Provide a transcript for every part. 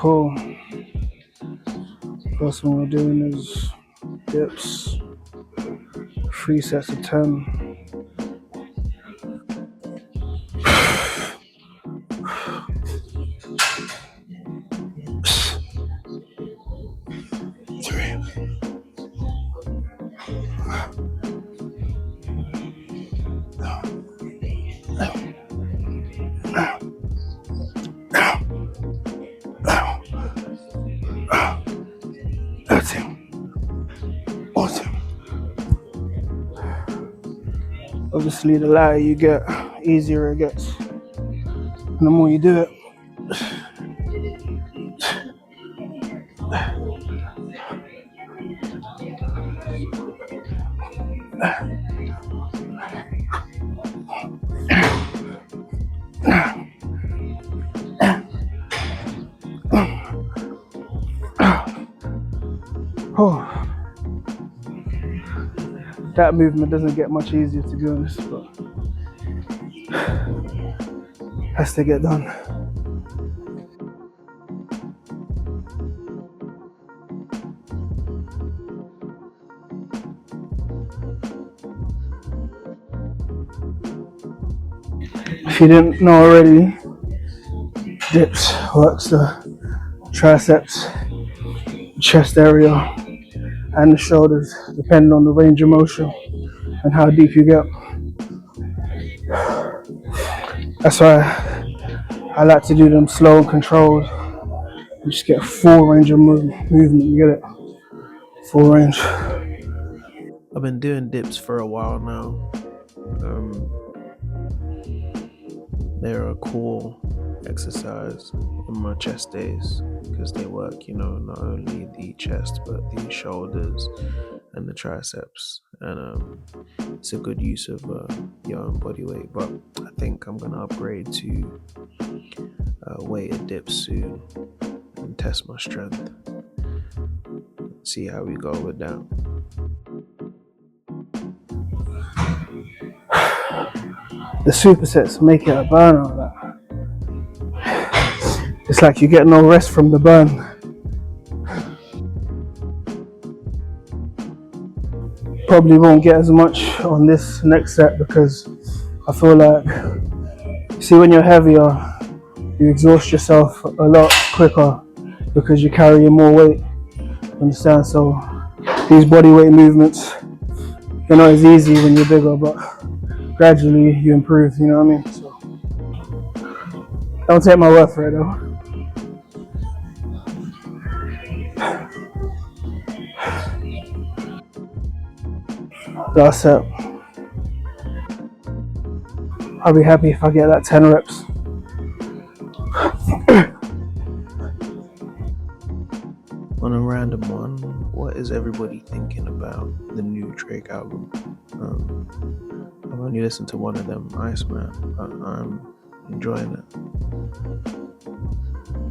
Cool. First one we're doing is dips, 3 sets of 10. That's it. Awesome. Obviously, the lighter you get, easier it gets. And the more you do it, oh, that movement doesn't get much easier, to be honest, but has to get done. If you didn't know already, dips works the triceps, chest area, and the shoulders, depending on the range of motion and how deep you get. That's why I like to do them slow and controlled. You just get a full range of movement. You get it? Full range. I've been doing dips for a while now. They're a cool exercise in my chest days because they work, not only the chest but the shoulders and the triceps, and it's a good use of your own body weight. But I think I'm gonna upgrade to weighted dips soon and test my strength. See how we go with that. The supersets make it a burner. It's like you get no rest from the burn. Probably won't get as much on this next set because I feel like, see, when you're heavier, you exhaust yourself a lot quicker because you're carrying more weight. Understand? So these body weight movements, they're not as easy when you're bigger, but gradually you improve, you know what I mean? So don't take my word for it though. Last set. I'll be happy if I get that 10 reps. On a random one, what is everybody thinking about the new Drake album? I've only listened to one of them, Iceman, but I'm enjoying it.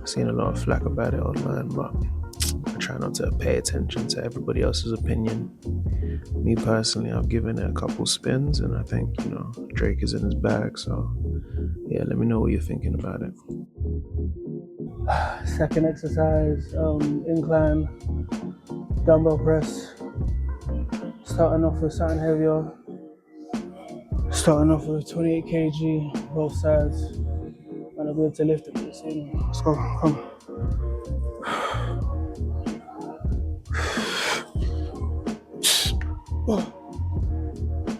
I've seen a lot of flack about it online, but I try not to pay attention to everybody else's opinion. Me personally, I've given it a couple spins, and I think, Drake is in his bag, so yeah, let me know what you're thinking about it. Second exercise, incline, dumbbell press. Starting off with something heavier. Starting off with 28 kg, both sides. And I'll be able to lift it. Let's go, come.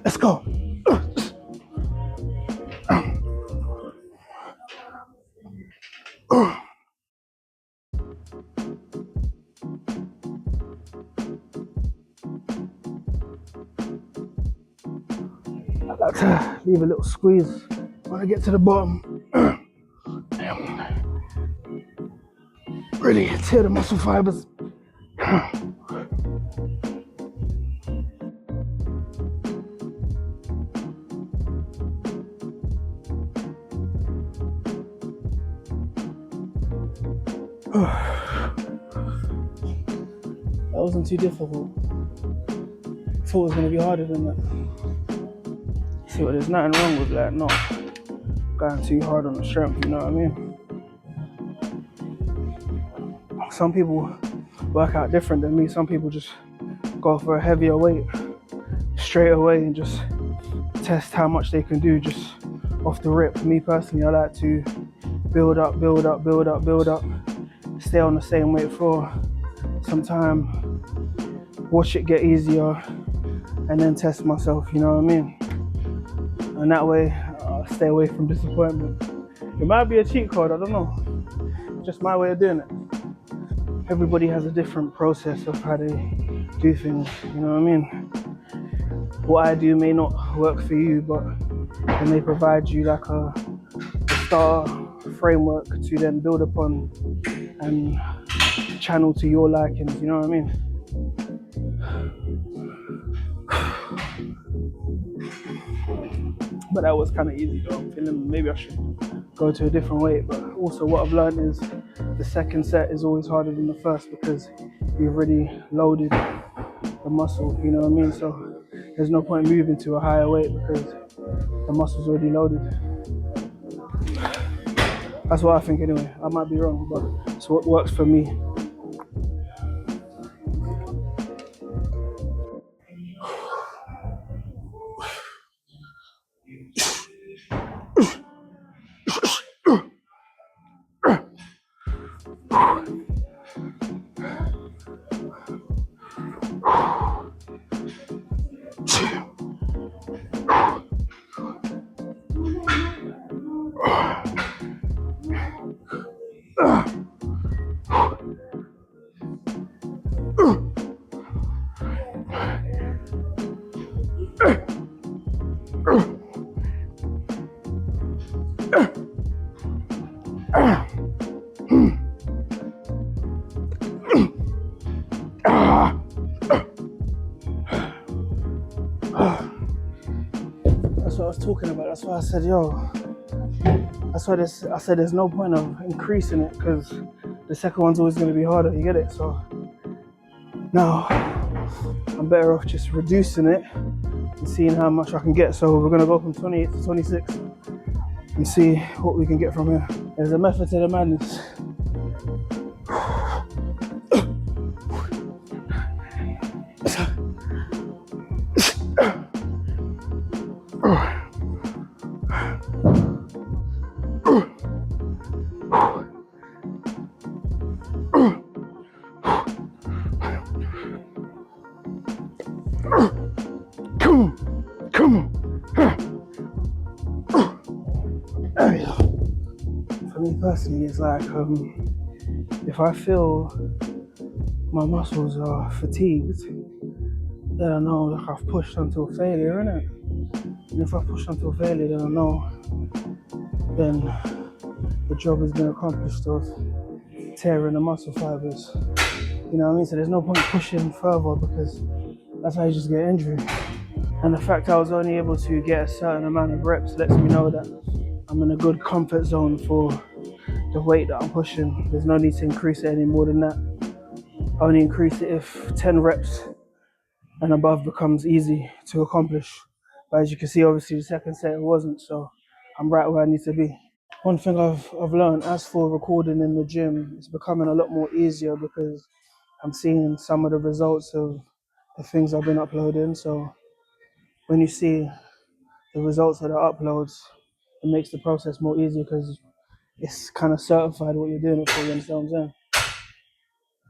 Let's go. I like to leave a little squeeze when I get to the bottom. Really tear the muscle fibers. That wasn't too difficult. I thought it was going to be harder than that. See, what, there's nothing wrong with that, not going too hard on the strength, you know what I mean? some people work out different than me. Some people just go for a heavier weight straight away and just test how much they can do just off the rip. Me personally, I like to build up, stay on the same weight for some time, watch it get easier, and then test myself, you know what I mean? And that way, I'll stay away from disappointment. It might be a cheat code, I don't know. Just my way of doing it. Everybody has a different process of how they do things, you know what I mean? What I do may not work for you, but it may provide you like a starter framework to then build upon and channel to your likings, you know what I mean? But that was kind of easy though. I'm feeling maybe I should go to a different weight. But also what I've learned is the second set is always harder than the first because you've already loaded the muscle, you know what I mean? So there's no point moving to a higher weight because the muscle's already loaded. That's what I think anyway. I might be wrong, but it's what works for me. That's what I was talking about. That's why I said, yo, I said there's no point of increasing it because the second one's always going to be harder, you get it? So now I'm better off just reducing it and seeing how much I can get. So we're going to go from 28 to 26 and see what we can get from here. There's a method to the madness. Come on. For me personally, it's like if I feel my muscles are fatigued, then I know like I've pushed until failure, innit? And if I push until failure, then I know then the job has been accomplished of tearing the muscle fibers. You know what I mean? So there's no point pushing further because that's how you just get injury. And the fact I was only able to get a certain amount of reps lets me know that I'm in a good comfort zone for the weight that I'm pushing. There's no need to increase it any more than that. I only increase it if 10 reps and above becomes easy to accomplish. But as you can see, obviously the second set it wasn't, so I'm right where I need to be. One thing I've learned, as for recording in the gym, it's becoming a lot more easier because I'm seeing some of the results of the things I've been uploading. So when you see the results of the uploads, it makes the process more easier because it's kind of certified what you're doing it for, you understand what I'm saying?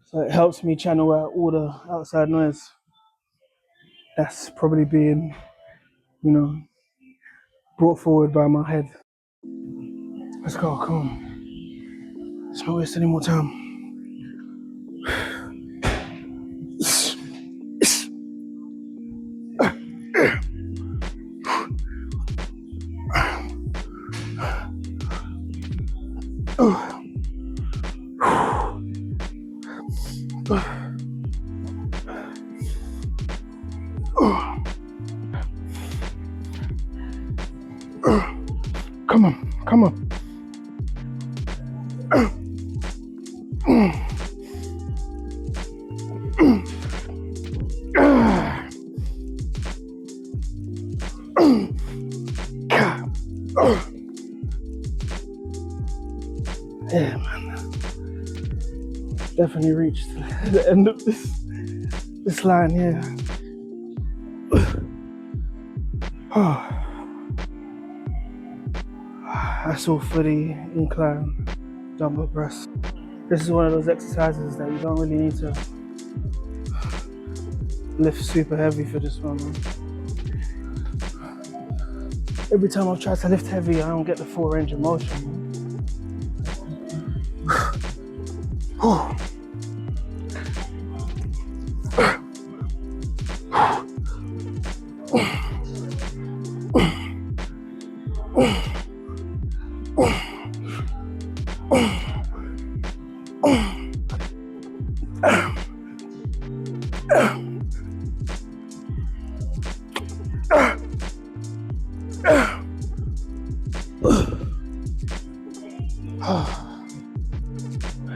So it helps me channel out all the outside noise that's probably being, brought forward by my head. Let's go, come on. Let's not waste any more time. Come on, come on. Yeah, man. definitely reached the end of this line here. That's all for the incline dumbbell press. This is one of those exercises that you don't really need to lift super heavy for this one, man. Every time I've tried to lift heavy, I don't get the full range of motion.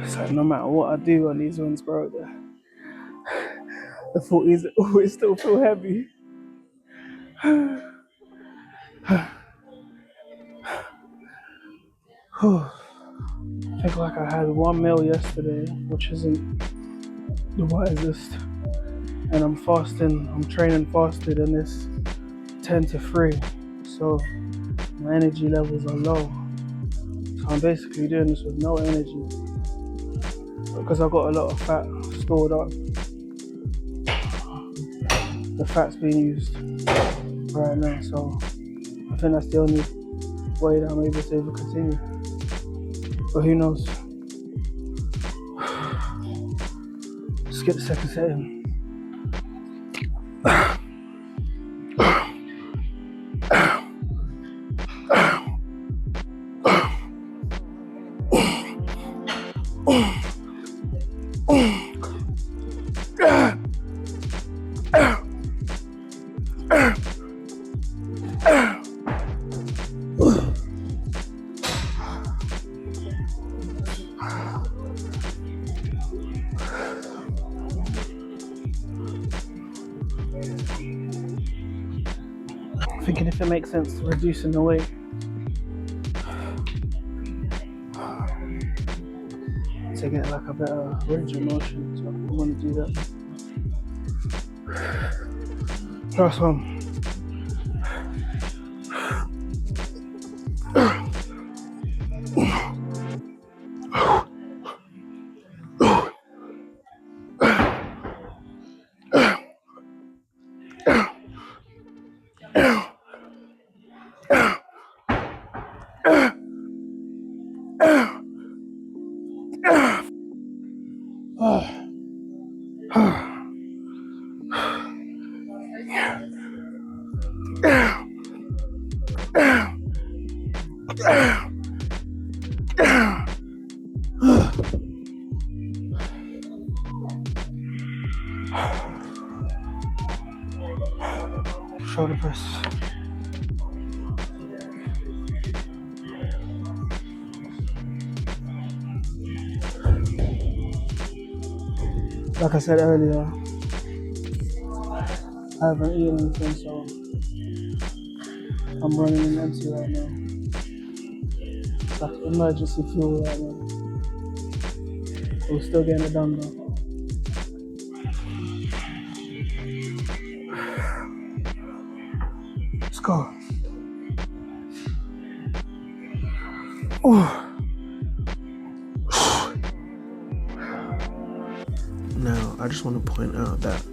It's like no matter what I do on these ones, bro, the 40s always still feel heavy. I think like I had 1 meal yesterday, which isn't the wisest, and I'm fasting. I'm training fasted, and it's 10 to 3, so my energy levels are low. So I'm basically doing this with no energy because I've got a lot of fat stored up. The fat's being used right now, so I think that's the only way that I'm able to even continue. But who knows? Let's get the second set in. Thinking if it makes sense reducing the weight to get like a better range of motion, so I'm gonna do that. Last one. Shoulder press. Like I said earlier, I haven't eaten anything, so I'm running in empty right now. It's like emergency fuel right now. We're still getting it done though. Let's go. Now, I just want to point out that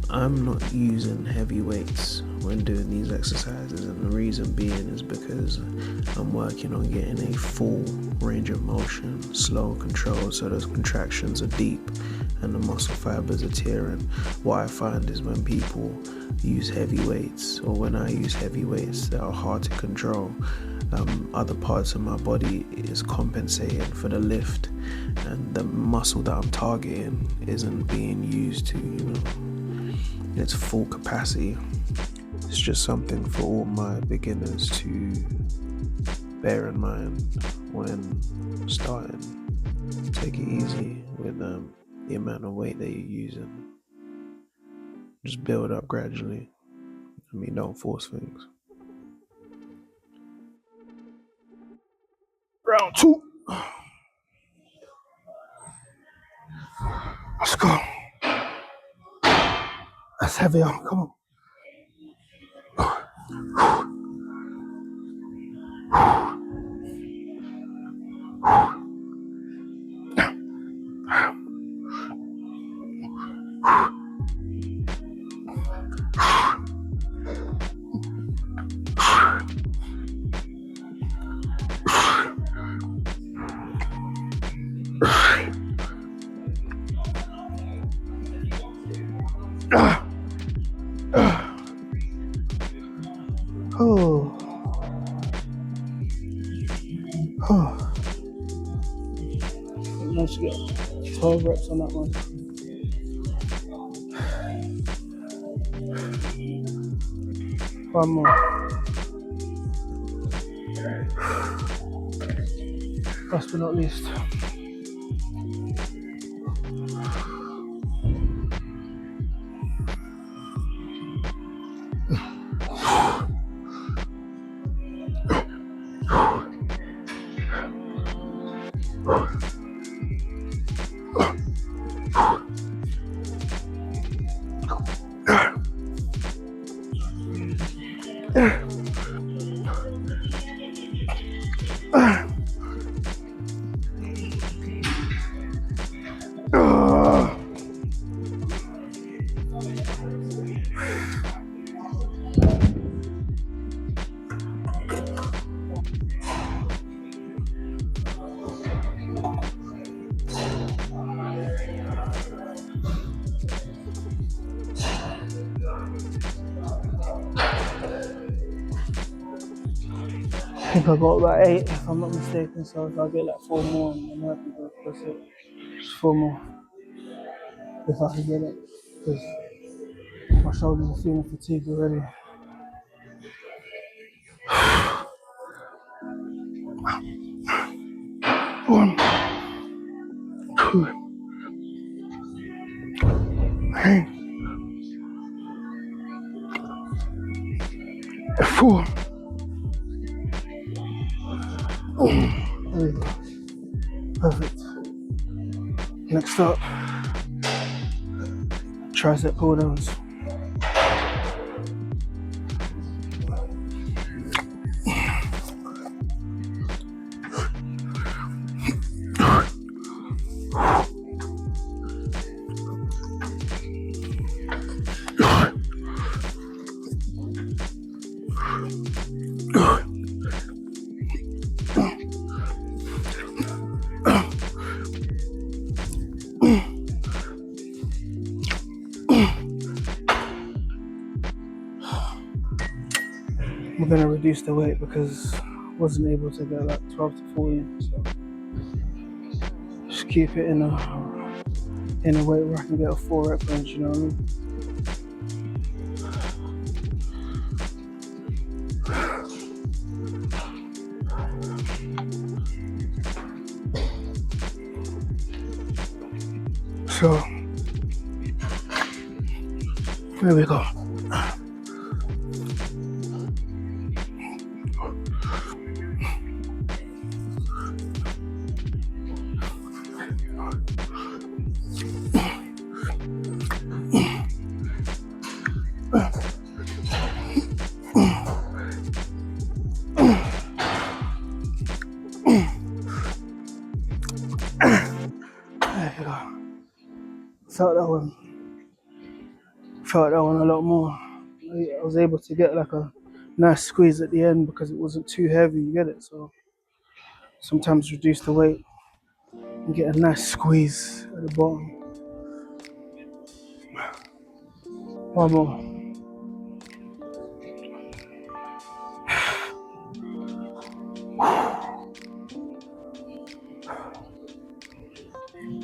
I'm not using heavy weights when doing these exercises, and the reason being is because I'm working on getting a full range of motion, slow and controlled, so those contractions are deep and the muscle fibers are tearing. What I find is when people use heavy weights, or when I use heavy weights that are hard to control, other parts of my body is compensating for the lift, and the muscle that I'm targeting isn't being used to, its full capacity. It's just something for all my beginners to bear in mind when starting. Take it easy with the amount of weight that you're using. Just build up gradually. Don't force things. Round 2. Let's go. That's heavier. Come on. Oh. Oh. Let's get 12 reps on that one. One more. Last but not least. I think I got about 8 if I'm not mistaken, so if I get like 4 more, I'm happy to press it. Just 4 more if I can get it, because my shoulders are feeling fatigued already. One, two, three, 4. There we go. Perfect. Next up, tricep pull downs. We're gonna reduce the weight because I wasn't able to get like 12 to 14, so just keep it in a weight where I can get a 4 rep range, you know what I mean? So there we go. There you go. Felt that one a lot more. I was able to get like a nice squeeze at the end because it wasn't too heavy, you get it? So sometimes reduce the weight and get a nice squeeze at the bottom. One more.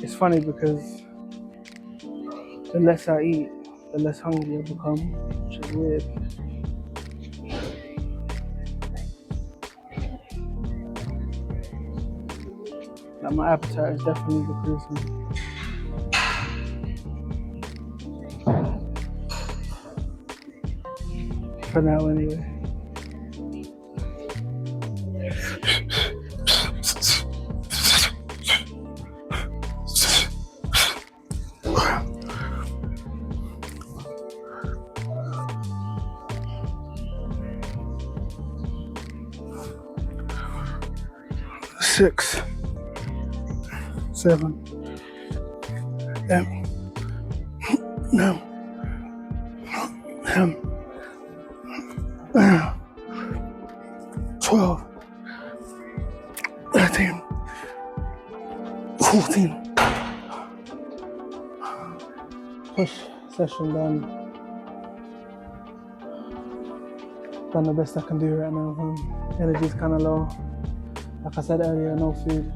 It's funny because the less I eat, the less hungry I become, which is weird. Like my appetite is definitely decreasing. For now anyway. 6, 7, 8, 9, 10, 12, 13, 14. Push session done. Done the best I can do right now. Energy's kind of low. Like I said earlier, no food.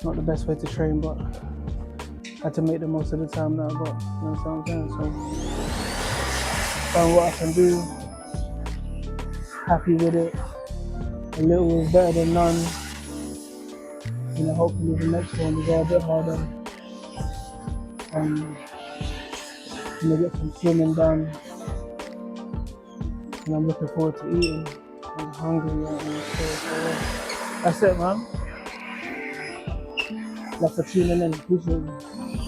Not the best way to train, but I had to make the most of the time that I got. You know what I'm saying? So, done what I can do. Happy with it. A little is better than none. You know, hopefully the next one is a bit harder. I'm gonna get some swimming done. And I'm looking forward to eating. I'm hungry right now. So that's it, man. That's for tuning in. Appreciate it.